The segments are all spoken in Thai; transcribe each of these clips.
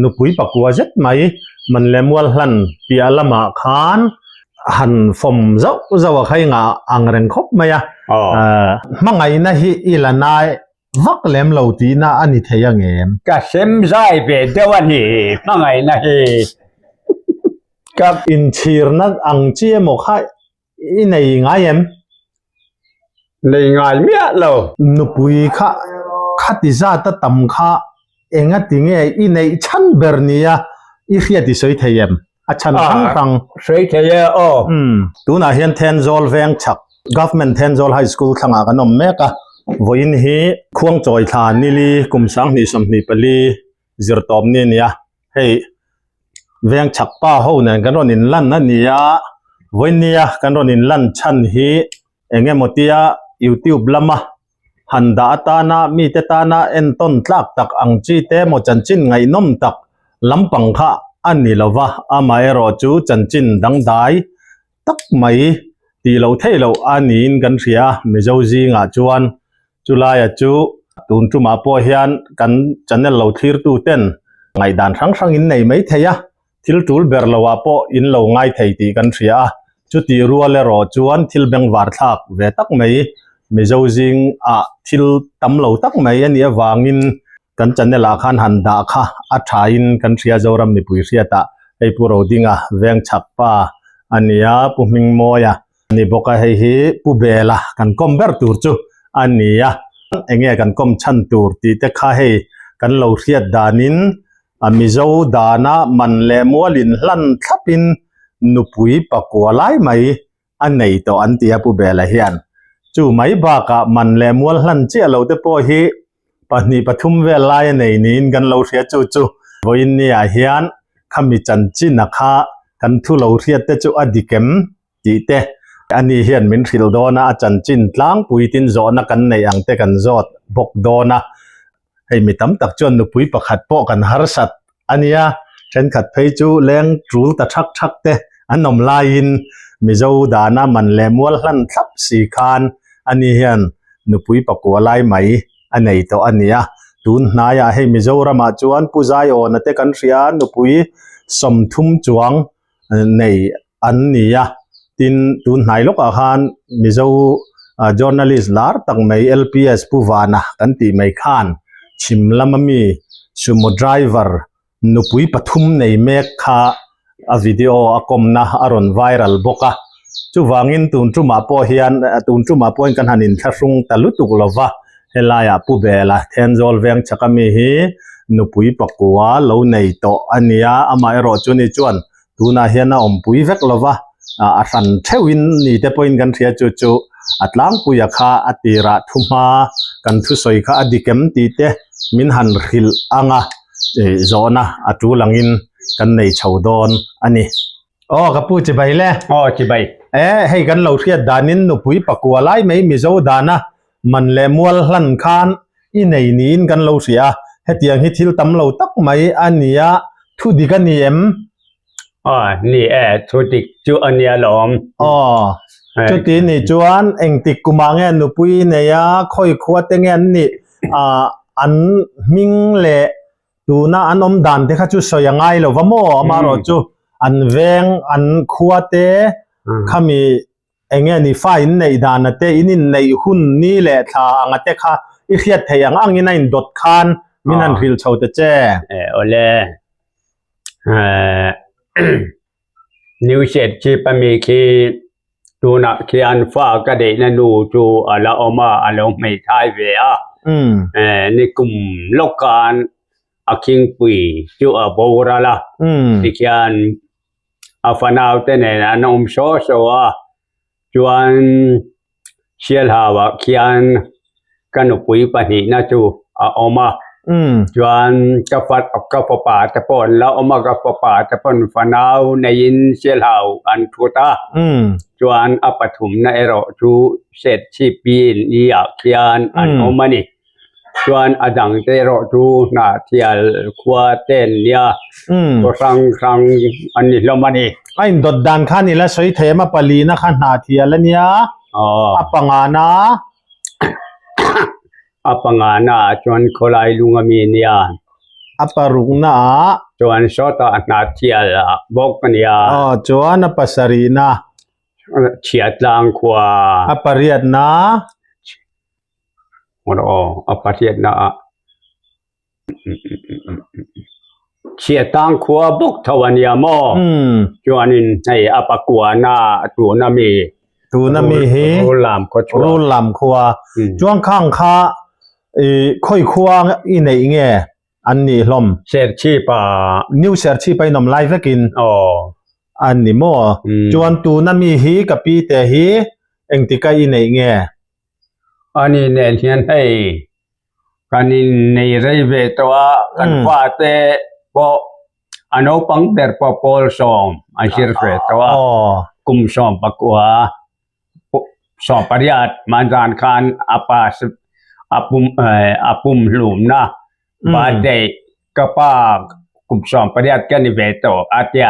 นุปุยปักวัวเจ็ดไหมมันเลมัวลันปีอาลมาขานหันฟอมเจ้าว่าใครงาอังเริงคบไหมมังไงนะฮีอีละนายวักเลมเหล่าตีน่าอันนี้เทียงเอ็มก็เซมใจเปเดวันนี้มังไงนะฮีกับอินชีร์นัดอังเจียมค่ะอีในไงเอ็มในไงเมียเรานุปุยค่ะขัดที่จะตั้มค่ะเองติงเออีในชั้นเบอร์เนียอีเขียดิสวยเทียมอาชั้นทั้งสวยเทียโอตัวน่าเห็นเทนโซลเวงชัก government เทนโซลไฮสคูลทั้งอากันนมเมกะวันนี้ควงจอยทานนี่ลีกุมสังนิสมนิปลีจิรตอมนี่เนี่ยเฮ้เวียงชักป้าเขาเนี่ยกันรอนินลั่นนั่นเนี่ยวันนี้กันรอนินลั่นชั้นฮีเองหมดที่ยูทูบละมาหันดาตานามีเตตานาเอ็นต้นตักตักอังจีเตมจันจินไงนมตักลำปังค่ะอันนี้ละวะอามาเอรอจูจันจินดังได้ตักไม่ตีเราเทเราอันนี้กันเสียไม่เจ้าจีงาจวนจุลายจูตุนจุมาปอเฮียนกันจันเนลเราทีร์ตูเต้นไงด่านทั้งอินในไม่เทียทิลจูลเบอร์ลาวาปออินเราไงเทียตีกันเสียจุตีรัวเลรอจวนทิลเบงวาร์ทักเวตักไม่เจ้าจิงทิลตั้มเราตักไม่อันนี้วางินกันจันเนลาขันหันดาค่ะอัฐายินกันเสียจาวรำนิปุยเสียตาไอปูเราดิ้งเวียงฉักป้าอันนี้ปุมิงโมยนี่บอกให้ฮีปูเบลากันคอมเบอร์ตูร์จูอันนี้เองกันคอมชันตูร์ตีเตค่าให้กันเราเสียดานินมิเจ้าดานะมันเลมัวลินลันทับอินนุปุยปักวัวไล่ไหมอันไหนตัวอันที่ปูเบลาเฮียนจูไม่บากะมันเลมัวลันเจ้าเราเตปอฮีปนีปฐุมเวลาในนี้กันเราเสียจูวันนี้เฮียนขมิจันจินักกันทุเราเสียเตจูอดีเข็มตีเตอันนี้เฮียนมินฟิลโดนะจันจินล้างปุยตินโซนักันในอังเตกันโซดบกโดนะให้มีตั้มตักจวนนุปุยประขัดโปกันฮาร์สัตอันนี้ฉันขัดเพยจูแรงจูลตะชักเตอันนมลายินมิเจ้าดานะมันเลมัวลันทับสีคานอันนี้เฮียนนุปุยปักวัวไล่ไหมอันไหนตัวอันนี้ตุนนายให้มิเจ้ารามาจวนผู้ใจโอนะเตกันเสียนุปุยสมทุมจวงในอันนี้ตินตุนนายลูกอาหารมิเจ้าjournalist ลาร์ตั้งไม่ LPS ผู้วานะกันตีไม่ขานชิมลำมีซูโม่ไดรเวอร์นุปุยปฐุมในเมฆค่ะวิดีโออากมนะอารอนไวรัลบกะจูวางินตุนจูมาปอเฮียนตุนจูมาปอกันหันินทรุงตะลุตุกลวะเฮลายาปูเบลาเทนโซลเวงชักมีฮีนุปุยปักกัวเหลาในโตอันนี้อามาเอรอจุนิจวนตุนาเฮียนะอมปุยเวกลวะสันเทวินนี่เตปอินกันเสียจูอัตลังปุยค่ะอติระทุมากันทุสอยค่ะอดีเข็มตีเตมินหันขิลอ่างโซนะอจูลังอินกันในชาวดอนอันนี้กับพูดจะไปเลยจะไปให้กันเราเทียดดานินนุปุยปักกัวไล่ไม่มีโซดานะมันเลมัวลันคานอีในนี้กันเราเสียให้เตียงให้ทิลตำเราตักไหมอันนี้ทุดีกันนี่นี่ทุดิกจูอันนี้ล้อมจุดที่นี่จวนเองติกุมังเงินนุปุยเนี่ยค่อยขวดเงินนี่อันมิงเล่ดูนะอันอมดันที่เขาจุดสวยงไงเราว่าโม่มารอจูอันเวงอันขวดเตะขามีเองนี่ฝ่ายในดานเตะอินินในหุ่นนี่แหละถ้าอังเตะค่ะอีเขียดเทียงอังยินในดดคานมินันฟิลชาวเตเจโอเล่นิวเชตชีปมีคีดูนะคีอันฟ้ากระเดนนูจูอะไรออกมาอะไรไม่ทายเวียนี่กลุ่มโลกการอาคิงปุยจูโบราละที่คีอันฟันเอาแต่เนี่ยน้องโชว์จวนเชียร์หาวะคีอันกันปุยปนินะจูออกมาจวนกับป่าตะปนแล้วออกมากับป่าตะปนฟันเอาในยินเชียร์หาวอันทุตาจวนอปฐุมในเอโรจูเศษชีปีนี่คีอันอันออกมานี่จวนอดังเตโรจูนาเทียลควาเตนเนี่ยก็ครั้งอันนี้ลมานี่ไอ้ดดดันข้านี่แล้วใช้เทมาปลีนะข้านาเทียแล้วเนี่ยปังอานะจวนโคลายลุงมีเนี่ย อัปรุงนะ จวนโซตานาเทียละบอกกันยา อ๋อจวนอัปสรีนะ เฉียดลางขวา อัปเรียดนะ โอ้อปเทียดนะเฉียดลางขวาบอกทวันยามอจวนนินให้อปกัวนาตัวนามี ตูนามีฮี รูลามก็ชัว รูลำคัวจวงข้างข้าค่อยคัวอีไหนเงี้ยอันนี้ลม เสียชีปา นิวเซอร์ชีไปนมไลฟ์กิน อ๋อ อันนี้มั่วจวนตูนามีฮีกับปีแต่ฮีเอ็งติกาอีไหนเงี้ย อันนี้เนี่ยเฮียนให้กันในไรเวตัวกันว่าแต่พออันเอาปังเดอร์ปอปอลซอมอันเชื่อเฟตัว อ๋อ กุมซอมปะกัวซอมปริยัดมันจานคานอาปุมหลุมนะบาดเดกะปากุมซอมปริยัดกันในเวตัวอาเตีย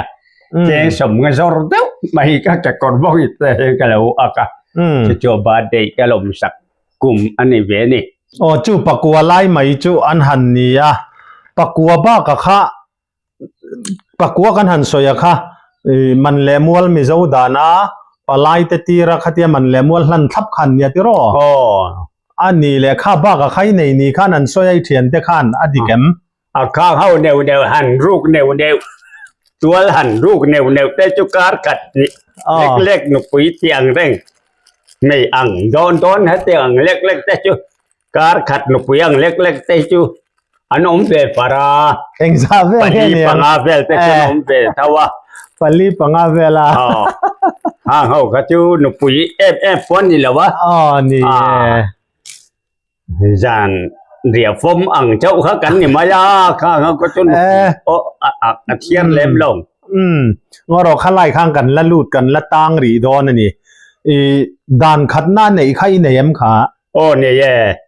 เจสมเงซอร์เดวไม่ก็จะกอดบอกอีกแต่ก็แล้วอากาจะจบบาดเดก็ลมสักกุมอันนี้เวนี่อ๋อจูปะกัวไล่ไหมจูอันหันนี่อะปะกัวบ้ากะค่ะปะกัวกันหันสวยค่ะมันเลมัวลมิจาวดานะปลายเตตีระขัดยามันเลมัวลหันทับขันเนี่ยติรออ๋ออันนี้เลยข้าบ้ากะใครในนี่ข้านันสวยเทียนเตขันอดีแกมข้าเข้าเนวหันลูกเนวตัวหันลูกเนวแต่จุการกัดนี่เล็กๆหนุปุยเตียงเร่งไม่อังโดนฮะเตียงเล็กๆแต่จุการขัดหนุปุยอังเล็กๆแต่จุอันนมเปปาราเอ็งซาเวลปลีปังอาเวลแต่จุนมเปทว่าปลีปังอาเวลาเขาก็จูหนุปุยเอฟปนนี่แหละวะอ๋อนี่จานเรียฟมอังเจ้าข้ากันนี่มายาข้าเขาก็จนโอ้เทียนเล็มลงงอเราข้าไล่ข้างกันละลูดกันละตางรีดอนนี่ด่านขัดหน้าไหนใครไหนเอ็มขาโอ้เนี่ย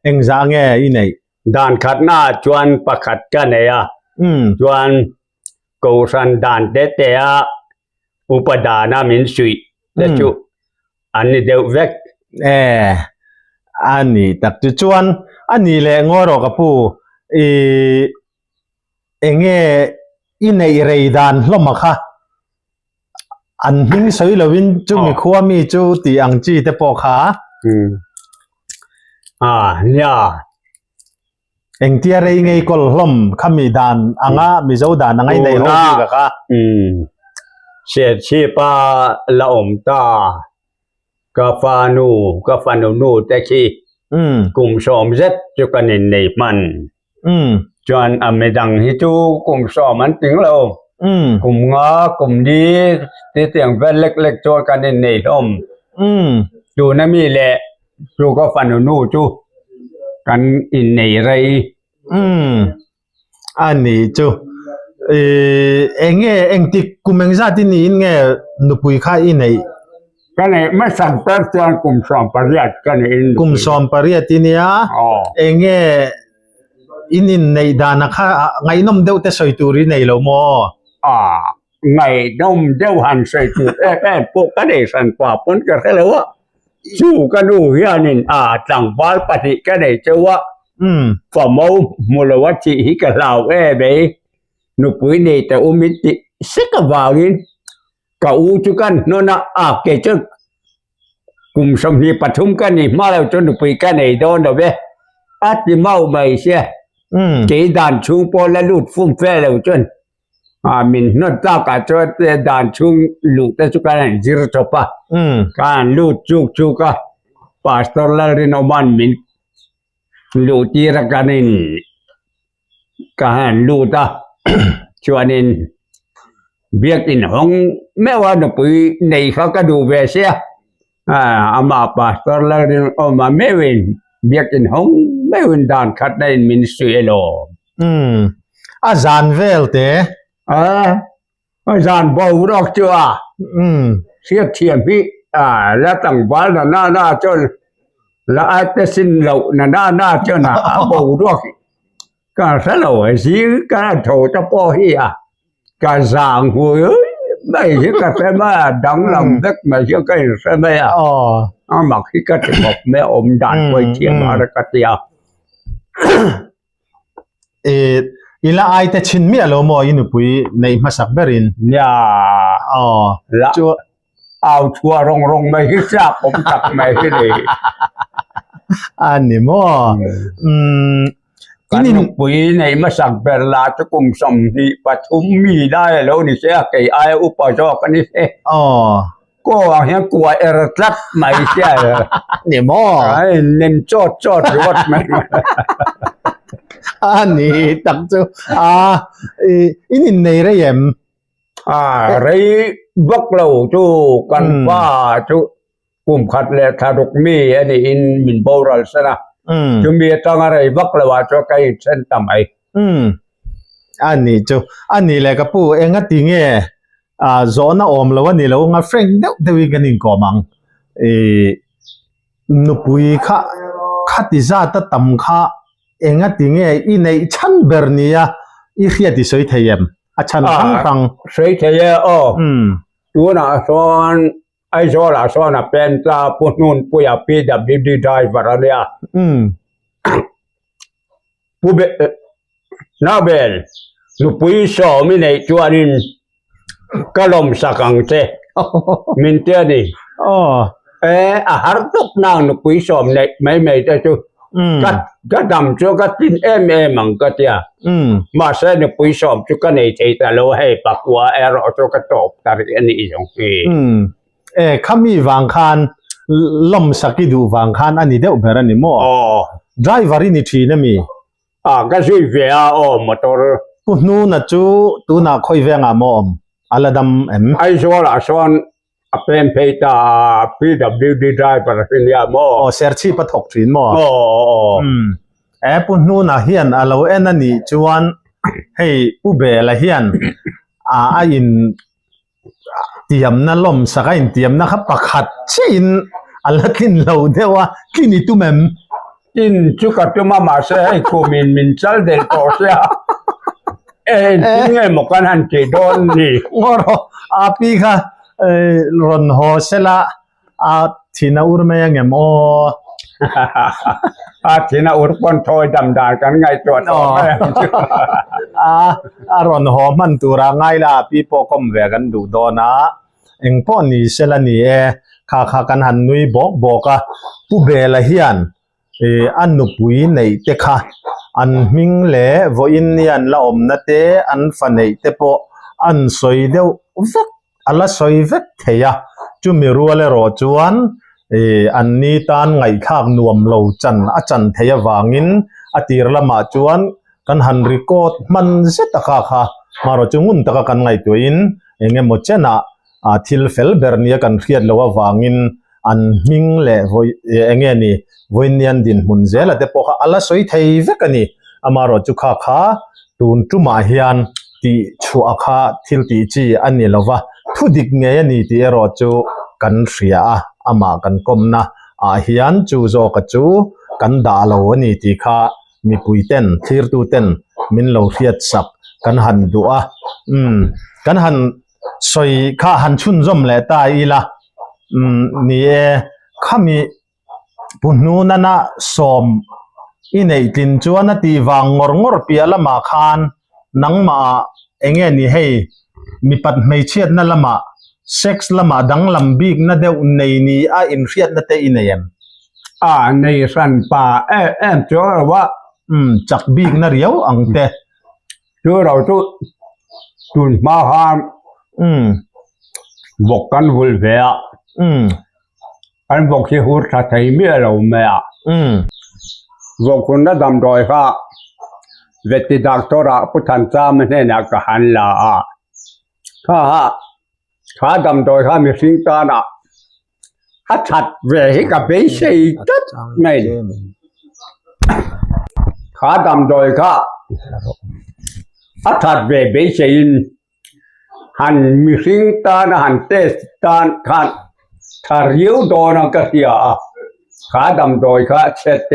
เอ็งจางแงอีไหนด่านขัดหน้าจวนประขัดกันเนี่ยจวนกูสันด่านเตะอุปดานามินสุยเดจูอันนี้เดวเวกอันนี้ตักจุจวนอันนี้แหละงอเรากับผู้เอ็งอีไหนเรย์ด่านล้มมาค่ะอันหิ้งสวยละวินจูมีขั้วมีจูตีอังจีเตปอขาเนี่ยเอ็งเทียอะไรไงก็ล้มข้ามีด่านอ่างมีเจ้าด่านอ่างไงในห้องอยู่กับข้าเสียชีปาละอมตากาฟานูแต่ขี้กลุ่มสอมเซ็ตจุกันในมันจวนอเมดังฮิจูกลุ่มสอมมันถึงเรากลุ่มงากลุ่มดีที่เตียงเป็นเล็กๆโจกันในร่มจูนั่นมีแหละจูก็ฟันนูจูกันอินในไรอันนี้จูเอ็งติกุมเอ็งซาที่นี่เงี้ยนุปุยข้าอินไหนกันไม่สั่งเปิดจวนกลุ่มสอมปริยัติกันอินกลุ่มสอมปริยัตินี่เอ็งอินในดานะข้าไงน้มเดวแต่สวยตูรีในโลโมไงน้มเดวหันสวยตูพวกกันเองสันป่าปนกันแล้วว่าสู้กันดูเฮียนินจังหวัดปฏิกันได้เจ้าว่าฝ่าเมามูลวัตถิฮิกะลาวเบนุปุยนี่แต่อุมิติสิกวาวินกับอูจุกันโนนะเกจกลุ่มสมหีปฐุมกันนี่มาแล้วจนนุปุยกันไอ้โดนเดเบติเมาไม่เสียเกด่านชุงปอและลูดฟุ้งเฟ้แล้วจนมินนอตตากาจดด่านชุงลูกแต่จุกันจิรจบะการลูดจุกะพาสตอร์ลารินอมันมินลูตีระกันนินการลูดชวนินเบียกินห้องแม้ว่านุปุยในเขาก็ดูเวเสียอามาพาสตอร์ลารินอมาไม่เว้นเบียกินห้องไม่เว้นด่านขัดได้มินสุเอโลอาจารย์เวลเตอาจารย์บอกรักจัวเสียเทียมพี่แล้วตั้งวันน่าจนแล้วอาจจะสิ้นเหล่าน่าจนบอกรักการสลายสิการโถจะพ่อเฮียการสร้างหัวไม่ใช่ก็ใช่ไหมดังลำเล็กไม่ใช่ก็ใช่ไหมหมักที่ก็จะบอกแม่อมด่านไว้เทียมอะไรก็เตีย อีละไอแต่ชินมีอโลมออินุปุยในมาสักเบริน อย่า อ๋อ ละ จัว เอาชัวรงไม่ให้ทราบผมจับไม่ให้เลย อันนี้มออืม กันหนุกปุ๋ยในมาสั่งเวลาจะกุมสมทีปทุมมีได้แล้วนี่เสียไก่ไออุปจกันนี่เสีย อ๋อ ก็เฮียกลัวเอรตัดไม่เสียเลย นี่มอ ไอ้เน้นจอดรถไหม อันนี้ตักจูอินินในระยม ไรบักเราจูกันฟ้าจูกุมขัดเลยทารุกมีอันนี้อินมินโบราณสนะจูมีตั้งอะไรบักเราว่าจูไก่เส้นทำไมอันนี้จูอันนี้แหละกับผู้เองก็ติงเอโซนอมแล้ววันนี้เรางั้นเฟรนด์เดวิกันอินก็มังนุปุยข้าติซาตตำข้าเองก็ติงอินในชั้นเบอร์เนียอีเขียดิสวยเทียมอาชันฟังสวยเทียตัวน่ะส่วนไอ้ส่วนละส่วนน่ะเป็นตาปุ่นนู่นปุ่ยปีดับดีได้ฟาราเลียผู้เบน่าเบลนุปุยสอมินในจวนนกลมสักังเจมินเตียนี่อาหารทุกนางนุปุยสอมในไม่จะจูก็ดำจูก็ตินมังก็เตียมาเสนุปุยสอมจูก็ในใจแต่เราให้ปักว่าเอรอจูก็ตบตารีอันนี้อย่างนี้ข้ามีวางคานล่มสักดูวางคานอันนี้เดี๋ยวเบรนี่มั่วไดรเวอร์นี่ทีนั่นมีก็ช่วยเวียมอเตอร์ปุ่นนู่นน่ะจูตูน่ะคอยเวียงอ่ะมอมอะไรดำไอ้ส่วนละส่วนเป็นเพตาพีดับดีได้ปะสินยามอเซอร์ชีปะทกทีนมอปุ่นนู่นน่ะเฮียนอะไรนั่นนี่จวนให้ผู้เบลเฮียนอินเตรียมนั่นลมสักอินเตรียมนะครับประคัดชินอะไรกินเราเดี๋ยวว่ากินนี่ตุ้มกินชุกัดตุ้มมาเสียให้คูมินจัลเดลโตเสียที่ไงหมกันหันจีโดนนี่งอรอปีค่ะรอนโฮเซล่าที่น่าอุรเมียงเงมที่น่าอุรปนทอยดำดากันไงตัวต่อรอนโฮมันตัวร่างไงล่ะปีพอคอมเวกันดูดอนะเอ็งพอนี่เซล่านี่ข้ากันหันนุยบอกผู้เบลเฮียนอันนุปุยในเตค่ะอันมิงเล่วอินยันละอมนาเตอันฟันในเตปอันสวยเดียวเวกอัลละสวยเวกเทียจุมีรัวเลรอจวนอันนี้ตานไงข้างนวมเหลาจันอาจันเทียวางินอติรละมาจวนกันหันริโกดมันเสตะค่ะมารอจุงุนตะกันไงตัวอินเองหมดเจนะทิลเฟลเบอร์เนียกันเครียดเลววางินอันมิงเล่เองนี่วันนี้ดินมุนเจลแต่พออัลละสวยเทียกันนี่อามารอจุค่ะตุนจุมาเฮียนที่ชัวค่ะทิลตีจีอันนี้เลวะทุดิกเงียนี่ที่รอจูกันเสียอามากันกลมนะเฮียนจูโจกจูกันดาลาวนี่ที่ค่ะมีปุยเต้นทีร์ตูเต้นมินเลวเฟียดสักกันหันดูกันหันสวยค่ะหันชุนจมเละตาอีละนี่ข้ามีปุ่นนู้นน่ะสมอินไอตินจวนตีวางงอเปียละมาคานนังมาเองนี่ให้มีปัดไม่เชียดนั่นละมาเซ็กส์ละมาดังลำบีกนั่นเดียวในนี้อินเฟียดนั่นเตอินเอ็มในสันป่าเจ้าว่าจักบีกนั่นเรียวอังเตเจ้าเราตุนมาหามบอกกันวุ่นเวียอันบอกที่หัวใจเมียเราเมียบอกคนนั้นดำดอยค่ะเวทีดักตัวระพุทธันจามันเนี่ยนักหันลาข้าดำดอยข้ามีสิ่งตานะข้าชัดเวหิกับเบสิตัดไม่ข้าดำดอยข้าชัดเวเบสิหันมีสิ่งตานะหันเตสตานขันทาริวโดนกันเสียข้าดำดอยข้าเสต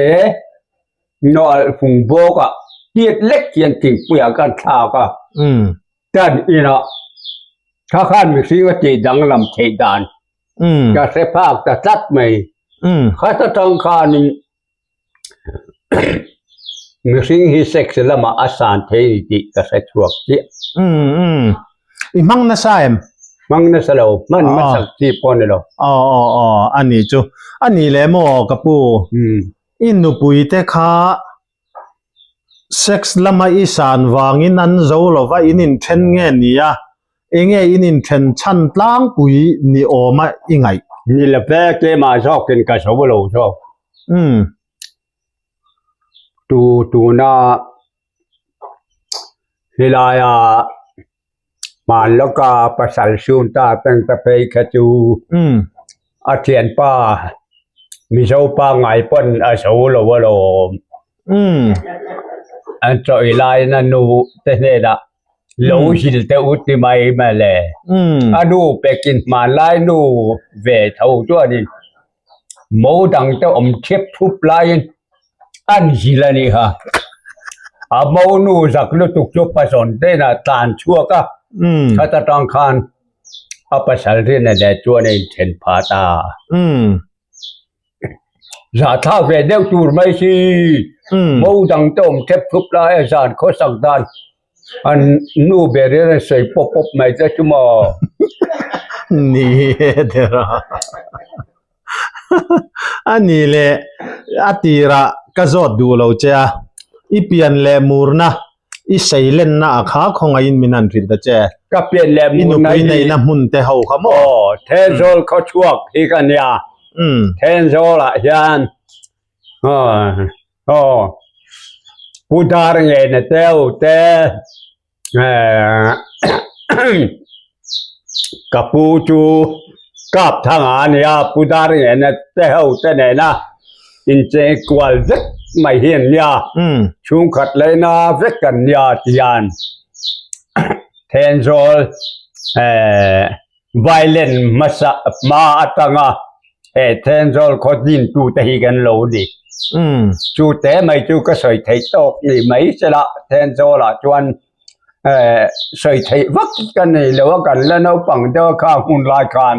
นอลฟุงโบกเกียรเล็กเกียรติปุยกันท่าก็แต่อีน่ะข้ามีสิ่งว่าจีดังลำเชดานจะเสพากจะจัดไหมข้าจะต้องข้านี่ missing hi sex lama asan thei ti ka sa chuak chi i mang na sa em mang na sa lo man masak chi pon lo ani chu ani le mo kapu inu pui te kha sex lama isan wangin an zo lova inin then nge nia enge inin then chan tlang pui ni oma ingai ni la pe ke ma zo ken ka so lo zo tu na hilaya man lo ka pasal sun ta teng ta pe kha chu a thian pa mi zo pa ngai pon a so lo lo an troi lai na nu te ne da lo hil te uti mai ma le adu pekin ma lai nu ve thau chu ani mo dang te om chep thup lai an hilani ha a mo nu zak lu tuk chu pa son te na tan chua ka kha ta tang khan a pasal ri na de chu nei then pha ta giả thao về đeo tour mấy si mâu đằng tôm thép phúc lại giàn có sẵn đàn anh nu về đây là sấy pop pop mấy cái chứ mà ni dera ani le atira ka zot du lo cha ipian le murna i seilen na kha khonga in minan rin da che ka pian le inu pui nei na mun te ho kha mo the zol kho chuak hi kan ya then zol la hian pu dar nge na teo te kapu chu kap thang an ya pu dar nge na teo te ne na in che kwal zet mai hian ya chung khat le na vek kan ya tian then zol violent masa ma atanga then zol kho din tu te hi kan lo di chu te mai chu ka soi thei tok ni mai sala then zol la chuan soi thei vak kan ni lo kan la no pang de kha hun lai khan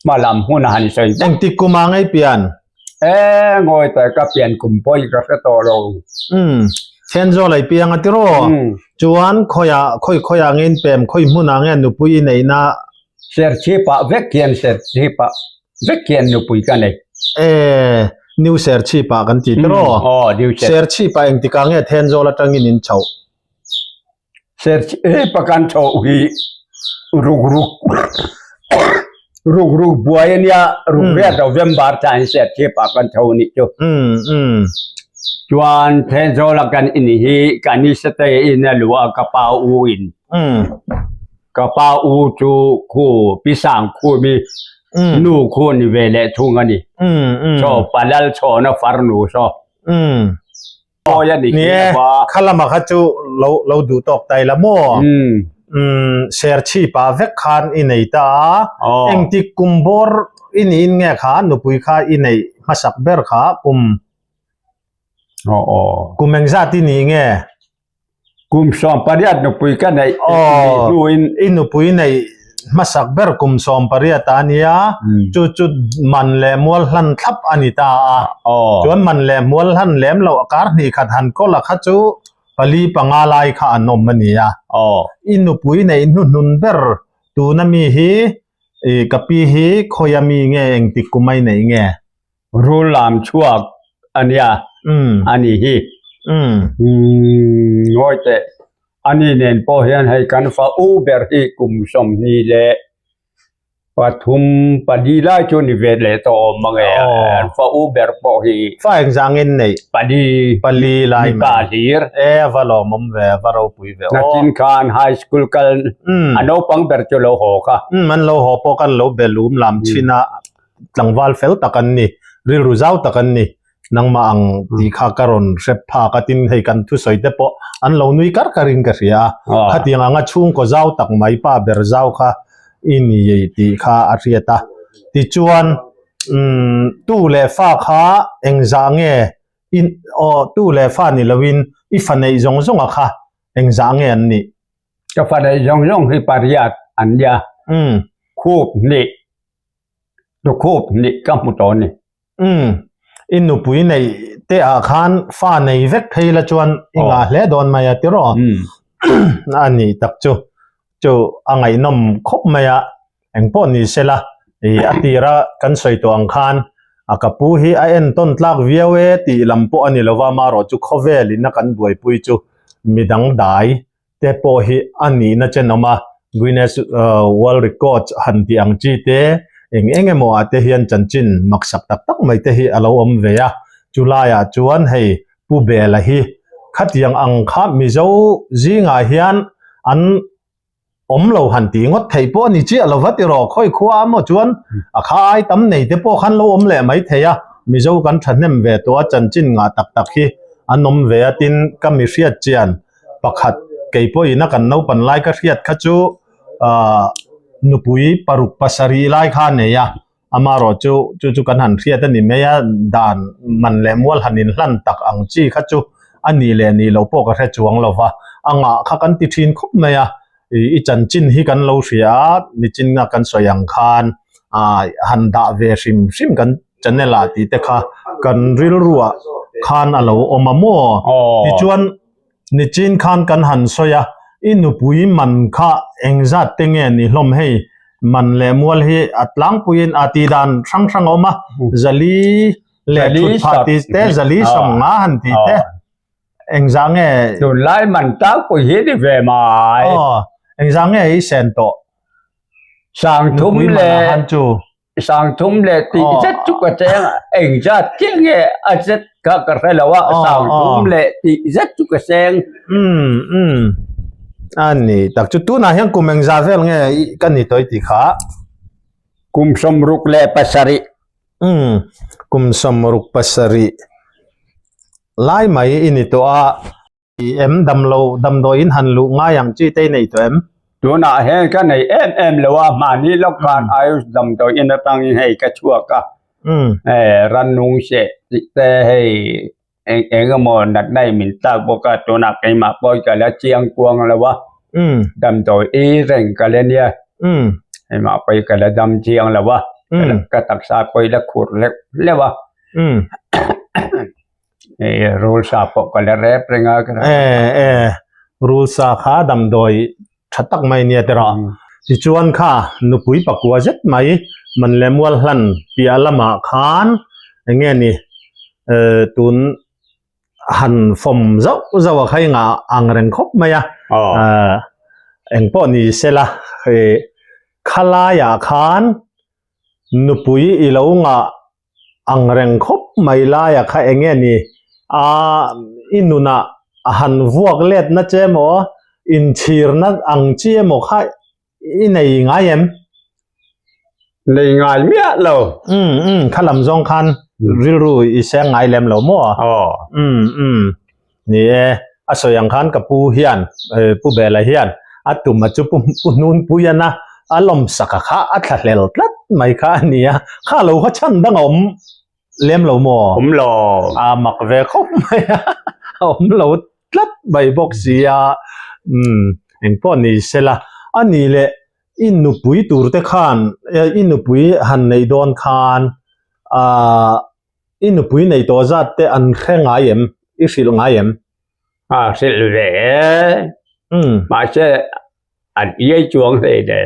ma lam hun han soi eng ti kuma ngai pian ngồi tại các biển cùng bơi các cái tàu rồi then zo lai piang atiro chuan khoya ngin pem khoi muna nge nu pui nei na ser chi pa vek kian nu pui ka nei new ser chi pa kan ti tro new ser chi pa eng ti ka nge then zo la tangin in chau ser chi pa kan chau hi ruk buayan ya ruk ria November tan ser chi pa kan chau ni chu chuan then zo la kan in hi kan ni sate in lua ka pa u in ka pa u chu khu pi sang khu mi nu khu ni ve le thung ani so palal cho na far nu so o ya ni ba khalama kha chu lo du tok tai la mo share chi pa vek khan inei ta eng ti kumbor in nge kha nu pui kha inei masak ber kha kumeng za ti ni nge kum som pariat nu pui ka nei in nu pui nei masak ber kum som pariat ania chu man le mol hlan thlap ani ta chuan man le mol hlan lem lo akar ni khat han ko la kha chu pali panga lai kha anom mania in nu pui nei nun ber tu na mi hi kapi hi khoyami nge eng ti kumai nei nge rulam chuak ania ani hi ngoi te ani nen po hian hai kan fa uber hi kum som ni le pathum padila chu ni ve le to mange fa uber po hi fa exang in nei pali lai pa lir valo mom ve varo pui ve nakin khan high school kal ano pang ber chu lo ho ka man lo ho po kan lo belum lam china tlangwal fel takan ni ril ruzau takan ni nang maang di kha karon rep pha katin hei kan thu soite po an lo nui kar karin ka ria khati nga chung ko zau tak mai pa ber zau kha ini ye ti kha ariata ti chuan tu le fa kha engzange in tu le fa ni lawin i fanei zong zong a kha engzange an ni ka fanei zong zong hi pariat an ya khup ni do khup ni kam to ni in nu pui nei te a khan fa nei vek pheila chuan inga hle don maya tiro ani tak chu angai nom khop maya engpo ni sela atira kan soi to ang khan akapu hi a en ton tlak viawe ti lampo ani lova maro chu khoveli na kan buai pui chu midang dai te po hi ani na chenoma Guinness World Records han ti ang chi te engemo ate hian chanchin maksak tak mai te hi alo om ve ya chulaya chuan hei pu bela hi khatiang ang kha mizo zinga hian an omlo han ti ngot thei po ni chi alo vati ro khoi khuwa mo chuan a khai tam nei te po khan lo om le mai theya mizo kan thanem ve to chanchin nga tak hi anom ve atin kami riat chian pakhat keipo ina kan no pan lai ka riat kha chu nupui paruk pasari lai kha ne ya amaro chu kan han riat ani me ya dan man le mol hanin hlan tak ang chi kha chu ani le ni lo po ka re chuang lova anga kha kan ti thin khop me ya i chanchin hi kan lo ria ni chin na kan soyang khan han da ve sim kan chanela ti te kha kan ril ruwa khan alo omamo ti chuan ni chin khan kan han soya inu pui man kha engzat tenge ni hlom hei man le mual hi atlang puin ati dan sang oma zali le thut phati te zali somnga han ti te engzange tu lai man ta pu hi di ve mai engzange hi sento sang thum le han chu sang thum le ti zat chu ka cheng engzat kinge azat ka karelawa sang thum le ti zat chu ka cheng ani tak chu tu na hian kumeng zavel nge kan ni toi ti kha kum somruk le pasari kum somruk pasari lai mai ini to a em damdo in han lu nga yang chi te nei to em tu na he ka nei em lewa ma ni lok kan ayus dam to in tang hei ka chua ka ran nung se te hei eng mo nat nai min ta bo ka to na kai ma boy ka la chiang kuang lewa dam to e reng ka le nia hei ma pai ka la dam chiang lewa ka tak sa koi la khur lewa rule sa po ka le rep renga ka rule sa kha dam doi thatak mai nia tera ti chuan kha nupui pakua zet mai man lemwal hlan pi alama khan enge ni tun han fom zau khai nga angreng khop maya engpo ni sela khala ya khan nupui ilo nga angreng khop mai la ya kha enge ni inuna han vuak let na chemo in thir na ang chemo kha inei ngayem nei ngai mia lo khalam zong khan rilru iseng ngai lem lo mo ni asoyang khan kapu hian pu bela hian atuma chu pu nun puyana alom saka kha athlel tlat mai kha ania kha lo kha chan dangom lem lo mo lo mak ve khop mai lo tlat bai boxia engpo ni sela ani le inu pui turte khan inu pui han nei don khan inu pui nei to zat te an khengayem isil ngayem sil ve ma che an ye chuang le de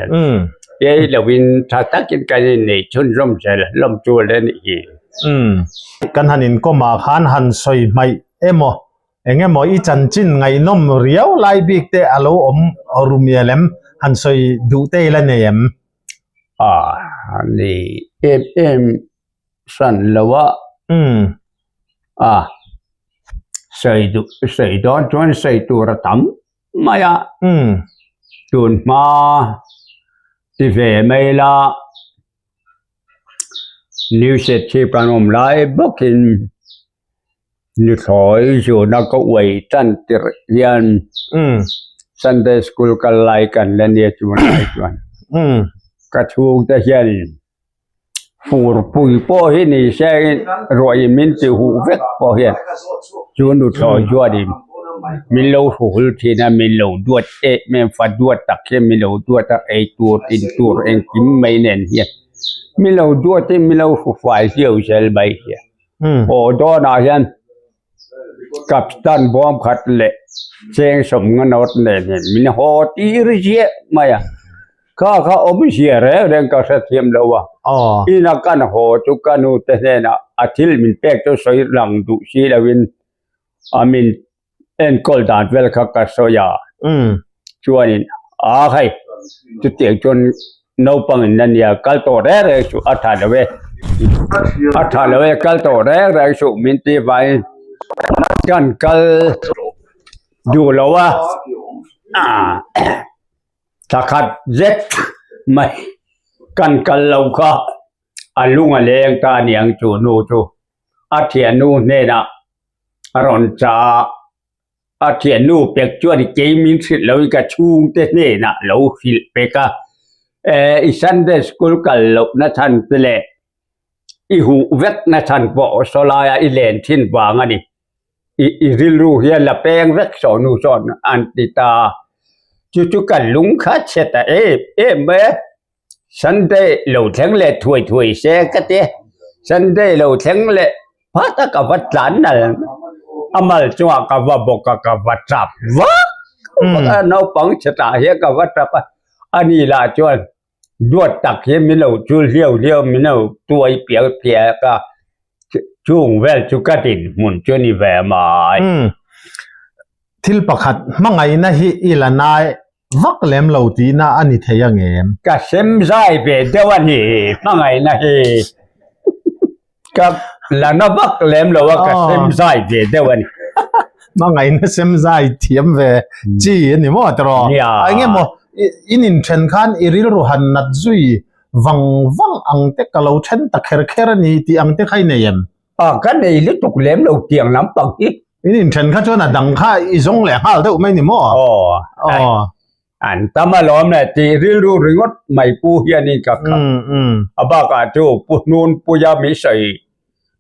ye lawin tha takin ka ni chun rom che lom chu le ni kan hanin ko ma khan han soi mai emo engemo i chanchin ngai nom riau lai bik te alo om rumialem han soi du te la neyem ni em san lawa sei don chuan sei tu ra tam maya tun ma ti ve mai la new set chi pranom lai bokin ni thoi ju na ko wei tan tir hian Sunday school ka lai kan le ne chuan ai chuan ka thu ta hian fur pui po hi ni se roi min ti hu vek po hian chuan nu thoi jua di min lo hul thi na min lo duat men fa duat tak ke min lo duat ta ai tur in tur en kim mai nen hian min lo duat min lo fu fai siu sel bai hian โอ้ดอนอาเฮียนกับตันบอมขัดเละเสียงสมเงินอดเนี่ยมินโหตีริเจมาอ่ะเขาอมเสียเรื่องก็เสียมแล้ววะอีนักกันโหจุกันอุตเสนาอาทิลมินเป็กตัวสวยหลังดุชีลวินอามินเอ็นกอลดานเวลคักกัสโซยาชวนอินใครจุดเตียงจนนปังนันยาคัลโตเร่ชูอัฐาเลเวคัลโตเร่ชูมินตีไปกันคัลดูแล้วว่าถ้าขัดเจ็ดไม่กันเราก็อาลุงอาเลงตาเนียงจูนูจูอาเทียนูเนนะรอนจาอาเทียนูเป็กจวนเกมินสิแล้วก็ชูงเตเนนะแล้วฟิลเป็กอีสันเดสกุลกันแล้วนัทันเปเลอีหูเวกนัทันบอกโซลายอีเลนทินวางอันนี้อีริลรูเฮียละเปงเวกสอนูสอนอันติตาจู่ๆกันลุงขัดเสตเมื่อฉันได้เหล่าทั้งเล่ถวยเสกเตะฉันได้เหล่าทั้งเล่พัดกับวัดหลานนั่นอามัลจังกับว่าบกกับวัดจับวะน้าปังเสตเฮียกับวัดจับอันนี้ละจวนดวดตักเฮียมิเหล่าจูเลี้ยวมิเหล่าตัวเปียก็จุงเวลจุกตินมุนจวนนี่แวมาทิลประคัดมังไงนะฮิอีละนายวักเล็มเหล่าตีน่าอันนี้เทียงเอ็มก็เซมใจเปเดวันนี้มังไงนะฮิกับละนับวักเล็มเราว่าก็เซมใจเปเดวันนี้มังไงนะเซมใจเทียมเวจีนี่มั่วตรอไอ้เงี้ยมั่วอินินเทนขันอิริลรูหันนัดจุยวังอังเตกเราเชนตะเคร์นี่ที่อังเตกให้เนียมกันในลิตุกเล็มเราเตียงน้ำปังอีอินินเทนขันจวนดังข้าอีสงแหล่ข้าเท่าไม่นี่มั่วอันตามาล้อมเนี่ยที่ริลรูริงดไม่ปูเฮียนี่กับบากาจูปูนูนปูยามิใส่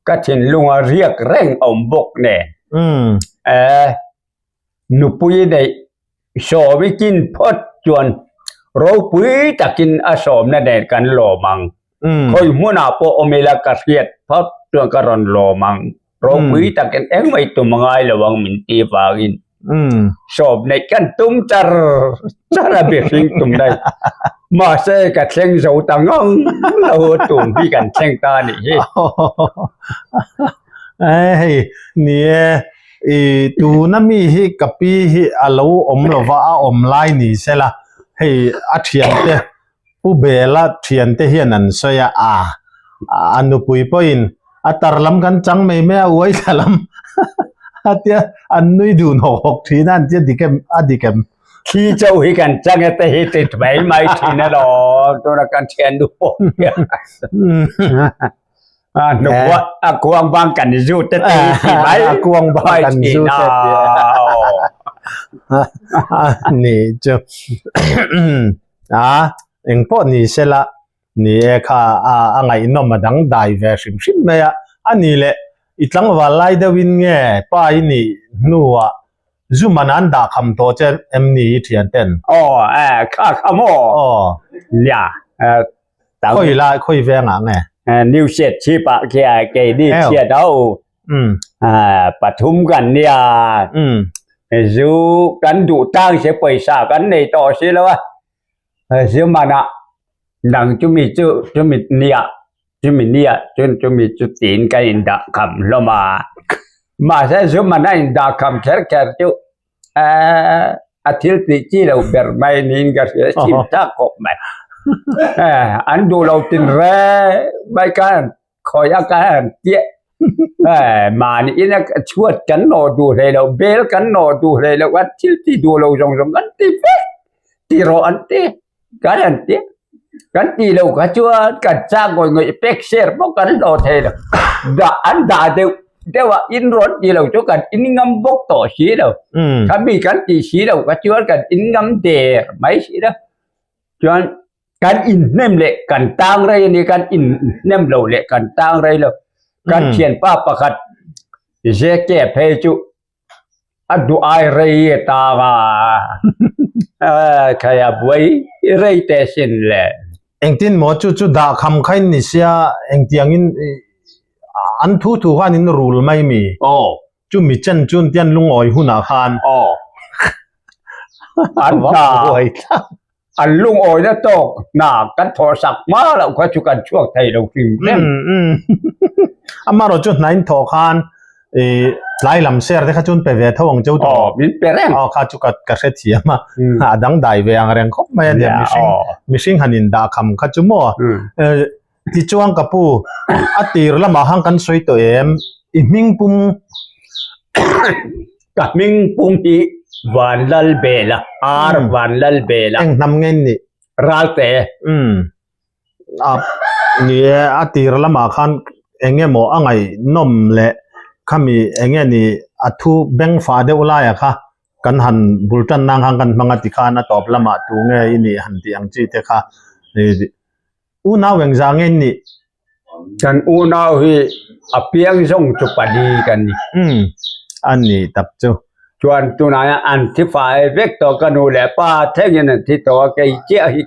ก็เห็นลุงเรียกเร่งอมบกเนี่ยหนุปุยได้โชวิกินพอดจวนเราปุยตะกินอาสมนั่นเองกันหล่อมังคอยมัวนาโปอเมลากาเสียดพอดจวนกระรอนหล่อมังเราปุยตะกินเอ็งไม่ตุ่มง่ายระวังมินตีฟากินชอบในกันตุ้มจาระเบียสิงตุ้มได้มาเสกเชงโจตังงเราตุ้มพี่กันเชงตานี่เนี่ยตูน่ามีฮิกับปีฮิอาลูอมลวะอมไลนี่เสละให้อาเทียนเตผู้เบลเทียนเตเฮียนันสยาอันนุปุยปอินอัตรลำกันจังไม่เอาไว้ตลำเตียอันนุยดูนหกทีนั่นเจ้าดิเกมดิเกมที่เจ้าหิกันจังแต่เหตุไม่ทีนั่นหรอตัวนักการเชียนดูนึกว่ากวางบางกันจูเตตีไหมกวางบางกันจูเตตีนี่จ้ะเอ็งพอนี่เสละนี่ค่ะไงน้องมาดังได้เวอร์ชิมไหมอันนี้แหละอีตั้งว่าไล่เดวินเงี้ยป้ายนี่นัวจูมันอันดักคำโตเจเอ็มนี่เทียนเต้นข้าขโมเนี่ยค่อยแวงไงนิวเซตชีปะแกดีเชียดเอาปทุมกันเนี่ยจูกันดูตั้งเสียไปสากันในต่อเสียแล้ววะเสียมันดังจุมีเนี่ยจุมีจุตีนกันอินดาคำแล้วมาใช่จุมันนั่นอินดาคำแค่จุอาทิตย์ที่จีเราเบิร์ไม่นินกันเสียชิมตากบไหมอันดูเราตินแร่ใบกันคอยอาการเตี้ยมานี่นะชวดกันโนดูเลยเราเบลกันโนดูเลยเราว่าที่ดูเราจงกันที่เฟที่รออันที่กันที่เราก็ชวดกันจ้างงอยเป็กเชอร์พวกกันโนเทลด่าอันด่าเดี๋ยวว่าอินรถที่เราชวดกันอินงำบกต่อชีเราถ้ามีกันที่ชีเราก็ชวดกันอินงำเดร์ไม่ชีเราชวนการอินเนมเละกันตั้งไรนี่การอินเนมเราเละกันตั้งไรเราการเขียนป้าประคัดเจเก้เพจุอดูไอเรยตาวาขยับไว้เรยเตสินเลยเอ็งตินหมอจู่ด่าคำใครนิสยาเอ็งที่ยังอิน อันทูกันอินรูลไม่มี โอ้ จุมีเจนจุนเตียนลุงอ้อยหุนาคาน โอ้อันตา โอ้ย อันลุงโอยนะตกหนากันโทรศัพท์มาแล้วก็ชุกันช่วงไทยเราฟิล์มเล่น อามาเราจุดไหนทอคานหลายลำเสียร์ที่ข้าจุนไปเวทวงเจ้า อ๋ ตั อ ว มินเปร่ง อ๋อข้าจุกัดกระเสียมาหาดังได้เวียงแรงคบไม่เดียมิชิงหันินดาคำข้าจุโม่ที่จวงกับปูอตีรละมาหังกันสวยตัวอิมิงปุ่ม กับมิงปุงฮีวันลัลเบล่าวันลัลเบล่า เอ็งนำเงินนี่ รัลเต นี่อตีรละมาขันเอ็งเงี้ยโมอ่างไงนมเละข้ามีเอ็งเงี้ยนี่อัตุแบงฟ้าเดวลายค่ะกันหันบุลตันนางหังกันมังติคานะตอบละมาตูเงี้ยนี่หันที่อังจีเตค่ะอูน่าเวงจางเงินนี่ กันอูน่าฮีอเปียงส่งจุปดีกันนี่ อันนี้ตับจู ชวนตัวนายอันที่ฝ่ายเวกตัวกันนูแหละป้าเท่งยันที่ตัวแกเจ้าฮิ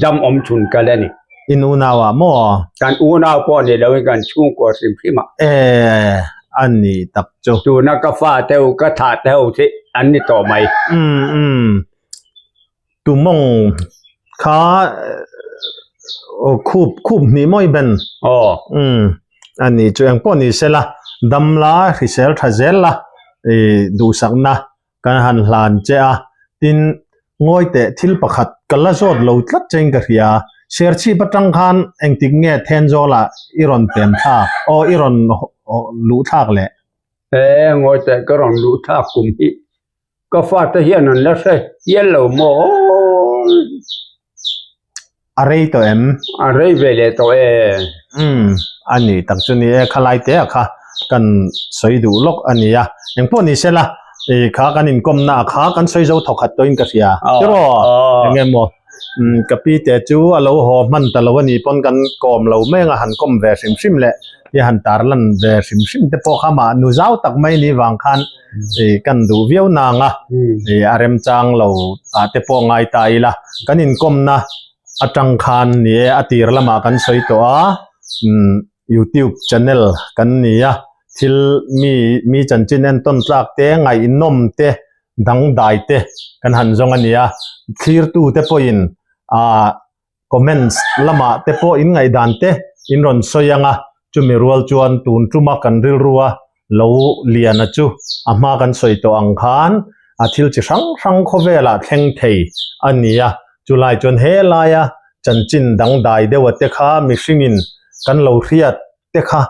ดำอมชุนกันเลยนี่ อินูนาวะโม กันอูน่าป้อนนี่เรากันชุ่งกว่าสิมพิมา อันนี้ตับจู ตัวนักฟ้าเทวก็ถาเทวที่อันนี้ต่อไหม ตุมงข้าคูบนี่ไม่เป็น อ๋อ อันนี้จวงป้อนนี่เสละดำลาฮิเซลทัเซลละดูสักนะกันหันหลานเจ้าตินงอยเตะทิลประคัดกันละโซดเราตัดเจงกันเฮียเชียร์ชีปจังคันเองติงเงี้ยเทนโซละอีรอนเต็มท่าอีรอนลูท่าเลย งอยแต่ก็รองรู้ท่ากุมฮีก็ฟาดเฮียนั่นแล้วใช่เยลโลโม อะไรตัวอะไรเวลตัวอันนี้ตั้งจุนี้ขลายเตะค่ะกันสวยดูลกอันนี้อย่างพวกนี้เสละขากันอินกลมหน้าขากันสวยเจ้าถกขัดตัวอินกระเสียใช่ป่ะอย่างเงี้ยมั้งกับพี่เตจูเราหอมันแต่ละวันนี้ปนกันกอมเราไม่งหันกอมแวร์ซิมเลยยันตาลันแวร์ซิมแต่พอข้ามาหนูเจ้าตักไม่นี่วางคันกันดูวิวนางอารมณ์จังเราแต่พอไงตายละกันอินกลมนะอาจังคันนี่อตีรละมากันสวยตัวYouTube channel กันนี่ทิลมีจันจินเอ็นต้นรักเตะไงอินนมเตะดังได้เตะกันหันจงอันนี้คลียร์ตูเตะพออินcomments ละมาเตะพออินไงดันเตะอินรอนสวยงจุมีรัวจวนตูนจุมากันริลรัวเราเลียนจูอามากันสวยตัวอังคารทิลจิช่างโคเวล่าแข่งเทยอันนี้จุไลจนเฮลายจันจินดังได้เดวเตะข้ามิชิงินกันเราเรียดเตะค่ะ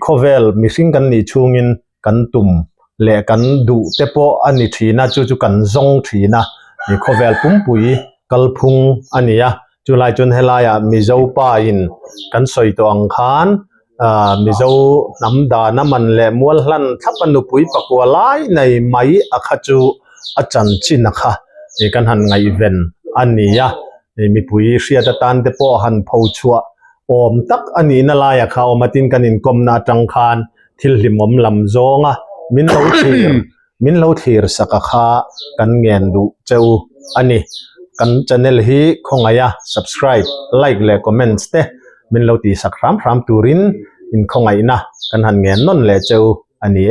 โคเวลมิสิงกันนี่ชูงินกันตุ่มเละกันดูเตะโปอันนี้ทีน่าจูกันซงทีน่ะโคเวลปุ่มปุยกัลพุงอันนี้จุไลจนเฮลายมิเจ้าป้าอินกันสอยตัวอังคารมิเจ้าน้ำดาน้ำมันเละมัวหลันทับปันดุปุยปักวัวไล่ในไม้อาคาจูอาจันจินนะคะกันหันไงเวนอันนี้มีปุยเสียตะตันเตะโปหันพูชัวตักอันนี้น่าลายเขามาตินกันอินกรมนาจังคานทิลหิมลำโจงมินเลาทีร์สักข้ากันเงียนดูเจ้าอันนี้กันช anel ฮีคงsubscribe like และ comment เตมินเลาตีสักครั้งตูรินอินคงนะกันหันเงียนนนเลเจ้าอันนี้